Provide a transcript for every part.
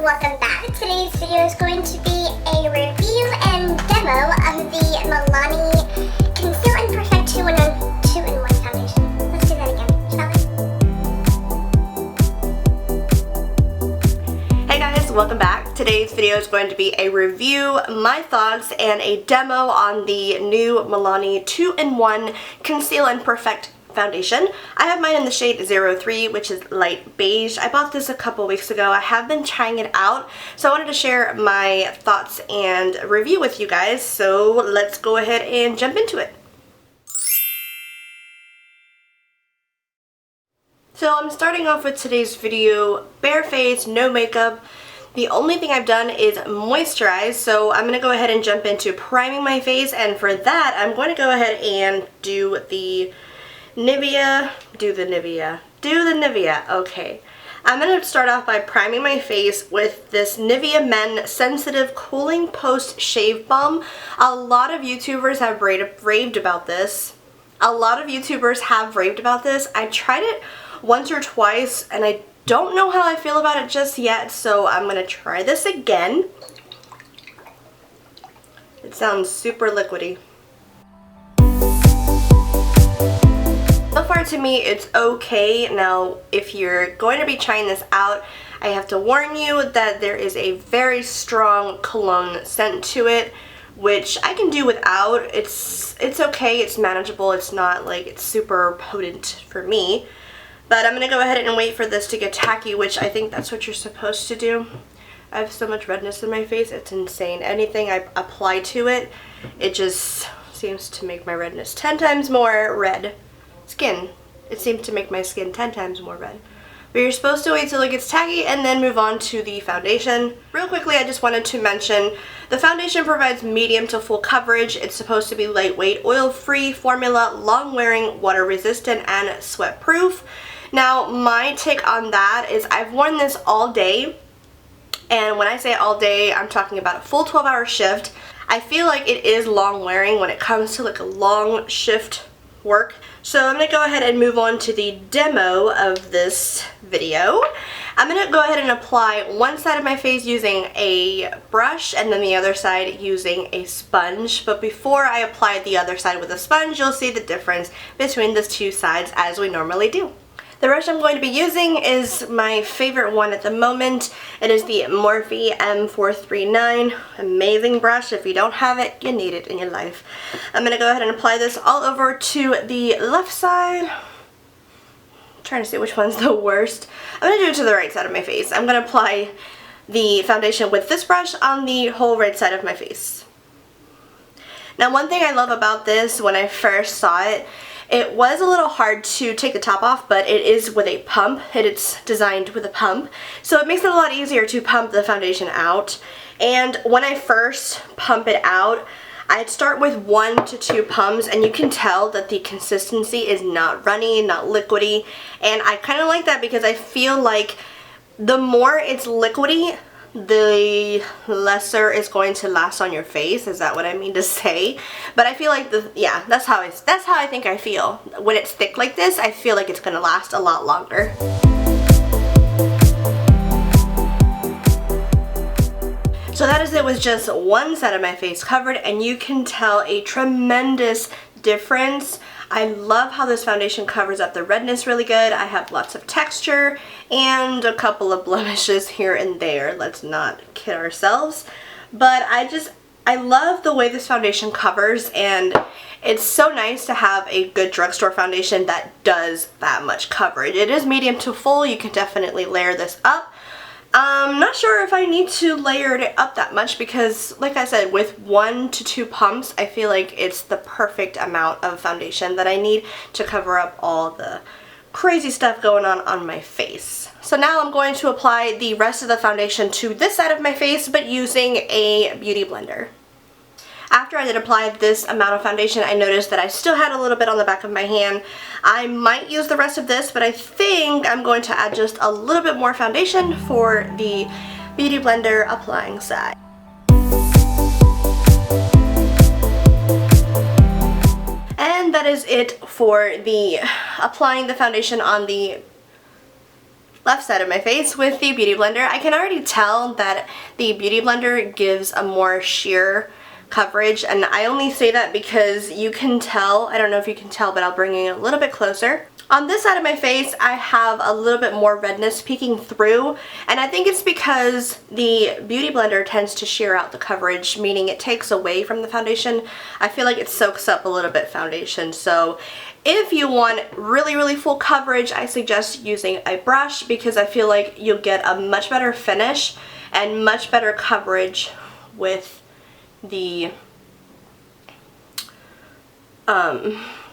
welcome back. Today's video is going to be a review and demo of the Milani Conceal and Perfect 2-in-1 foundation. Let's do that again, shall we? Hey guys, welcome back. Today's video is going to be a review, my thoughts, and a demo on the new Milani 2-in-1 Conceal and Perfect foundation. I have mine in the shade 03, which is light beige. I bought this a couple weeks ago. I have been trying it out, so I wanted to share my thoughts and review with you guys. So let's go ahead and jump into it. So I'm starting off with today's video bare face, no makeup. The only thing I've done is moisturize, so I'm going to go ahead and jump into priming my face, and for that I'm going to go ahead and do the Nivea, okay. I'm going to start off by priming my face with this Nivea Men Sensitive Cooling Post Shave Balm. A lot of YouTubers have raved about this. I tried it once or twice and I don't know how I feel about it just yet, so I'm going to try this again. It sounds super liquidy. So far to me it's okay. Now if you're going to be trying this out, I have to warn you that there is a very strong cologne scent to it, which I can do without. It's okay, it's manageable, it's not like it's super potent for me. But I'm going to go ahead and wait for this to get tacky, which I think that's what you're supposed to do. I have so much redness in my face, it's insane. Anything I apply to it, it just seems to make my redness 10 times more red. Skin. It seems to make my skin 10 times more red. But you're supposed to wait till it gets tacky and then move on to the foundation. Real quickly, I just wanted to mention the foundation provides medium to full coverage. It's supposed to be lightweight, oil-free formula, long-wearing, water-resistant, and sweat-proof. Now, my take on that is I've worn this all day, and when I say all day, I'm talking about a full 12-hour shift. I feel like it is long-wearing when it comes to like a long shift work. So I'm going to go ahead and move on to the demo of this video. I'm going to go ahead and apply one side of my face using a brush and then the other side using a sponge. But before I apply the other side with a sponge, you'll see the difference between the two sides as we normally do. The brush I'm going to be using is my favorite one at the moment. It is the Morphe M439. Amazing brush. If you don't have it, you need it in your life. I'm going to go ahead and apply this all over to the left side. I'm trying to see which one's the worst. I'm going to do it to the right side of my face. I'm going to apply the foundation with this brush on the whole right side of my face. Now, one thing I love about this, when I first saw it, it was a little hard to take the top off, but it is with a pump. It's designed with a pump, so it makes it a lot easier to pump the foundation out. And when I first pump it out, I'd start with 1 to 2 pumps, and you can tell that the consistency is not runny, not liquidy, and I kind of like that because I feel like the more it's liquidy, the lesser is going to last on your face. Is that what I mean to say? But I feel like that's how I think I feel. When it's thick like this, I feel like it's going to last a lot longer. So that is it with just one side of my face covered, and you can tell a tremendous difference. I love how this foundation covers up the redness really good. I have lots of texture and a couple of blemishes here and there. Let's not kid ourselves. But I love the way this foundation covers, and it's so nice to have a good drugstore foundation that does that much coverage. It is medium to full. You can definitely layer this up. I'm not sure if I need to layer it up that much because, like I said, with 1 to 2 pumps, I feel like it's the perfect amount of foundation that I need to cover up all the crazy stuff going on my face. So now I'm going to apply the rest of the foundation to this side of my face, but using a beauty blender. After I did apply this amount of foundation, I noticed that I still had a little bit on the back of my hand. I might use the rest of this, but I think I'm going to add just a little bit more foundation for the beauty blender applying side. And that is it for the applying the foundation on the left side of my face with the Beauty Blender. I can already tell that the Beauty Blender gives a more sheer coverage, and I only say that because you can tell, I don't know if you can tell, but I'll bring it a little bit closer. On this side of my face, I have a little bit more redness peeking through, and I think it's because the Beauty Blender tends to sheer out the coverage, meaning it takes away from the foundation. I feel like it soaks up a little bit foundation, so if you want really, really full coverage, I suggest using a brush because I feel like you'll get a much better finish and much better coverage with the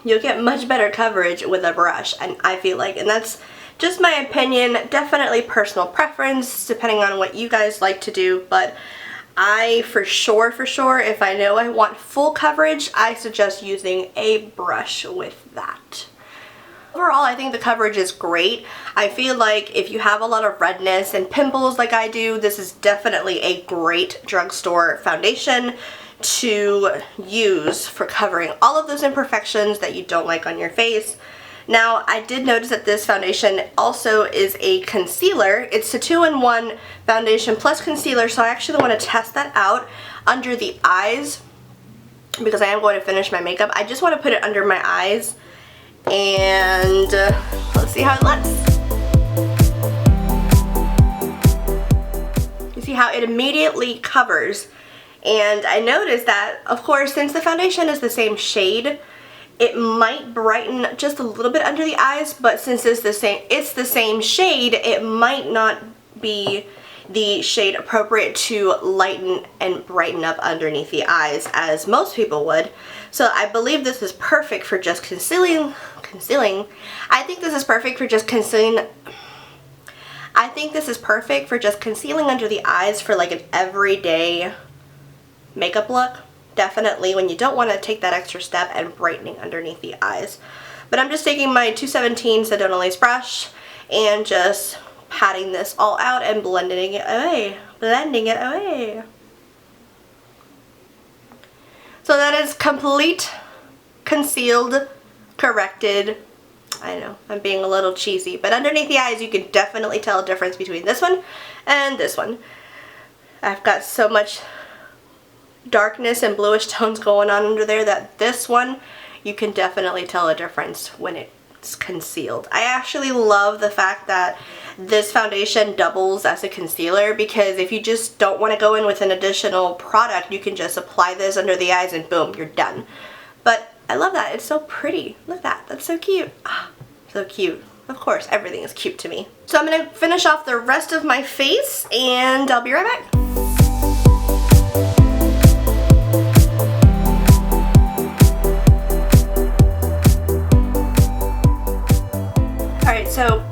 you'll get much better coverage with a brush, and I feel like, and that's just my opinion, definitely personal preference depending on what you guys like to do, but I for sure, if I know I want full coverage, I suggest using a brush with that. Overall, I think the coverage is great. I feel like if you have a lot of redness and pimples like I do, this is definitely a great drugstore foundation to use for covering all of those imperfections that you don't like on your face. Now, I did notice that this foundation also is a concealer. It's a 2-in-1 foundation plus concealer, so I actually want to test that out under the eyes because I am going to finish my makeup. I just want to put it under my eyes, and let's see how it looks. You see how it immediately covers, and I noticed that, of course, since the foundation is the same shade, it might brighten just a little bit under the eyes, but since it's the same shade, it might not be the shade appropriate to lighten and brighten up underneath the eyes as most people would. So I believe this is perfect for just concealing. I think this is perfect for just concealing. I think this is perfect for just concealing under the eyes for like an everyday makeup look. Definitely when you don't want to take that extra step and brightening underneath the eyes. But I'm just taking my 217 Sedona Lace brush and just patting this all out and blending it away. So that is complete, concealed, corrected. I know, I'm being a little cheesy, but underneath the eyes you can definitely tell a difference between this one and this one. I've got so much darkness and bluish tones going on under there that this one you can definitely tell a difference when it's concealed. I actually love the fact that this foundation doubles as a concealer, because if you just don't want to go in with an additional product, you can just apply this under the eyes and boom, you're done. But I love that. It's so pretty. Look at that. That's so cute. Ah, so cute. Of course, everything is cute to me. So I'm going to finish off the rest of my face and I'll be right back. So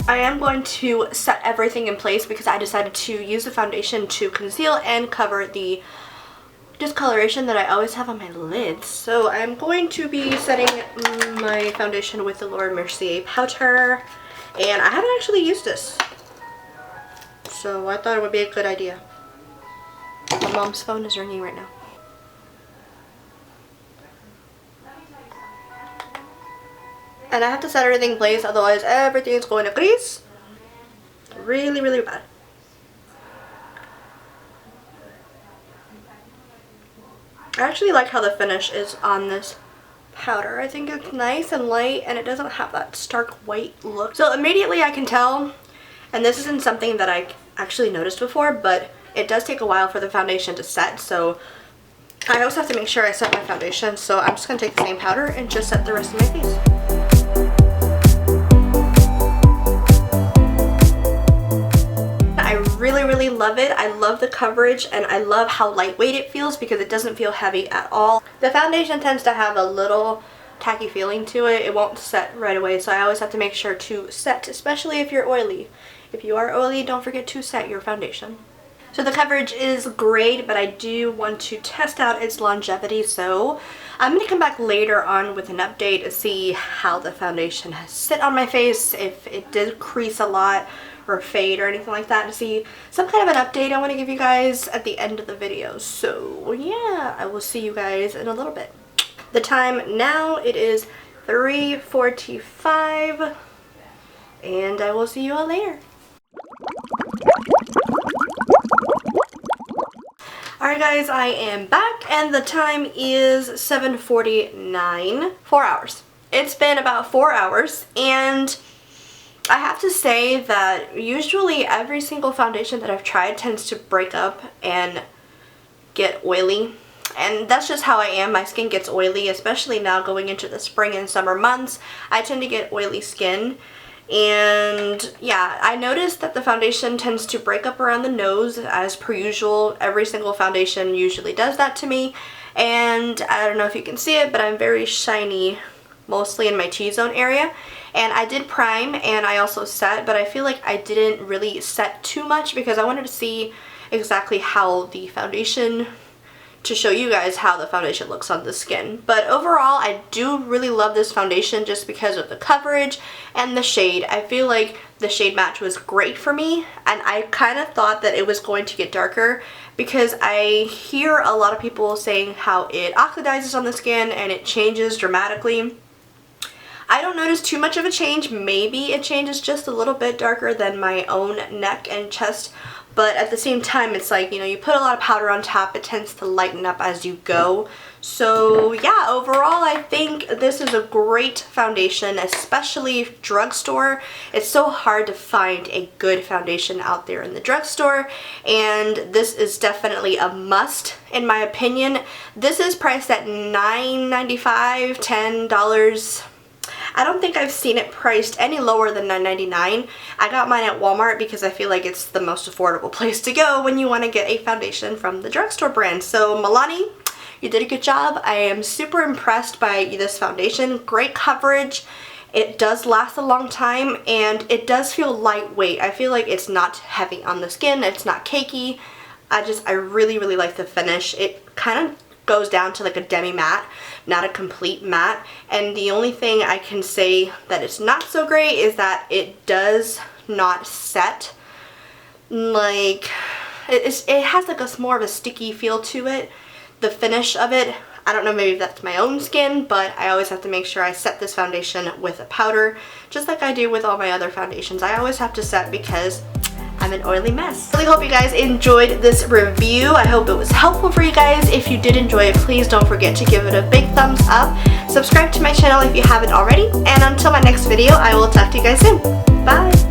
I am going to set everything in place because I decided to use the foundation to conceal and cover the discoloration that I always have on my lids. So I'm going to be setting my foundation with the Laura Mercier powder, and I haven't actually used this, so I thought it would be a good idea. My mom's phone is ringing right now. And I have to set everything in place, otherwise everything is going to grease. Really, really bad. I actually like how the finish is on this powder. I think it's nice and light, and it doesn't have that stark white look. So immediately I can tell, and this isn't something that I actually noticed before, but it does take a while for the foundation to set, so I also have to make sure I set my foundation. So I'm just going to take the same powder and just set the rest of my face. Really love it. I love the coverage, and I love how lightweight it feels because it doesn't feel heavy at all. The foundation tends to have a little tacky feeling to it. It won't set right away, so I always have to make sure to set, especially if you're oily. If you are oily, don't forget to set your foundation. So the coverage is great, but I do want to test out its longevity, so I'm going to come back later on with an update to see how the foundation has sit on my face, if it did crease a lot or fade or anything like that, to see some kind of an update I want to give you guys at the end of the video. So yeah, I will see you guys in a little bit. The time now, it is 3:45, and I will see you all later. Alright guys, I am back and the time is 7:49. 4 hours. It's been about 4 hours, and I have to say that usually every single foundation that I've tried tends to break up and get oily. And that's just how I am. My skin gets oily, especially now going into the spring and summer months. I tend to get oily skin. And yeah, I noticed that the foundation tends to break up around the nose as per usual. Every single foundation usually does that to me. And I don't know if you can see it, but I'm very shiny, mostly in my T-zone area. And I did prime and I also set, but I feel like I didn't really set too much because I wanted to see exactly how the foundation, to show you guys how the foundation looks on the skin. But overall, I do really love this foundation just because of the coverage and the shade. I feel like the shade match was great for me, and I kind of thought that it was going to get darker because I hear a lot of people saying how it oxidizes on the skin and it changes dramatically. I don't notice too much of a change. Maybe it changes just a little bit darker than my own neck and chest, but at the same time, it's like, you know, you put a lot of powder on top, it tends to lighten up as you go. So yeah, overall I think this is a great foundation, especially drugstore. It's so hard to find a good foundation out there in the drugstore, and this is definitely a must in my opinion. This is priced at $9.95, $10. I don't think I've seen it priced any lower than $9.99. I got mine at Walmart because I feel like it's the most affordable place to go when you want to get a foundation from the drugstore brand. So Milani, you did a good job. I am super impressed by this foundation. Great coverage. It does last a long time, and it does feel lightweight. I feel like it's not heavy on the skin. It's not cakey. I really, really like the finish. It kind of goes down to like a demi matte, not a complete matte. And the only thing I can say that it's not so great is that it does not set. Like it has like a more of a sticky feel to it. The finish of it, I don't know, maybe that's my own skin, but I always have to make sure I set this foundation with a powder, just like I do with all my other foundations. I always have to set because I'm an oily mess. I really hope you guys enjoyed this review. I hope it was helpful for you guys. If you did enjoy it, please don't forget to give it a big thumbs up. Subscribe to my channel if you haven't already. And until my next video, I will talk to you guys soon. Bye!